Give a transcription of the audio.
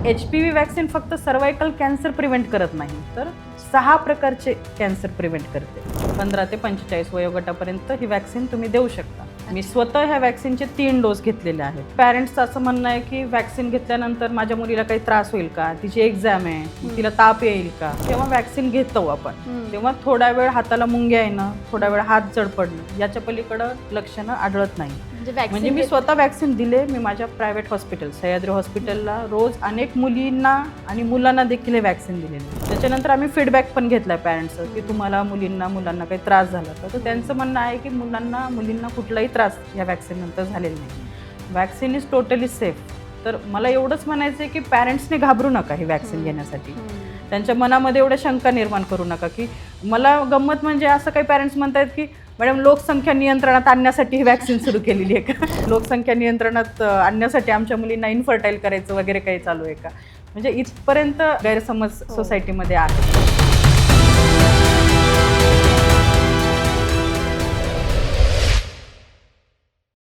HPV vaccine फक्त cervical cancer prevent करत नाही, तर 6 प्रकारचे कॅन्सर प्रिव्हेंट करते. 15 ते 45 वयोगटापर्यंत ही वॅक्सिन तुम्ही देऊ शकता. मी स्वतः ह्या वॅक्सिनचे 3 डोस घेतलेले आहेत. पॅरेंट्सचं असं म्हणणं आहे की वॅक्सिन घेतल्यानंतर माझ्या मुलीला काही त्रास होईल का, तिची एक्झाम आहे, तिला ताप येईल का. जेव्हा वॅक्सिन घेतो आपण तेव्हा थोडा वेळ हाताला मुंग्या येणं, थोडा वेळ हात जड पडणं, याच्या पलीकडं लक्षणं आढळत नाही. म्हणजे मी स्वतः वॅक्सिन दिले. मी माझ्या प्रायव्हेट हॉस्पिटल सह्याद्री हॉस्पिटलला रोज अनेक मुलींना आणि मुलांना देखील हे वॅक्सिन दिलेले. त्याच्यानंतर आम्ही फीडबॅक पण घेतला पॅरेंट्सचं की तुम्हाला मुलांना काही त्रास झाला तर त्यांचं म्हणणं आहे की मुलींना कुठलाही त्रास या वॅक्सिन नंतर झालेला नाही. Vaccine is totally safe. तर मला एवढंच म्हणायचं आहे की पॅरेंट्सने घाबरू नका ही वॅक्सिन घेण्यासाठी. त्यांच्या मनामध्ये एवढ्या शंका निर्माण करू नका. की मला गंमत म्हणजे असं काही पॅरेंट्स म्हणतात की मॅडम लोकसंख्या नियंत्रणात आणण्यासाठी ही वॅक्सिन सुरू केलेली आहे का, लोकसंख्या नियंत्रणात आणण्यासाठी आमच्या मुलींना इनफर्टाईल करायचं वगैरे काही चालू आहे का. म्हणजे इथपर्यंत गैरसमज सोसायटीमध्ये आहे.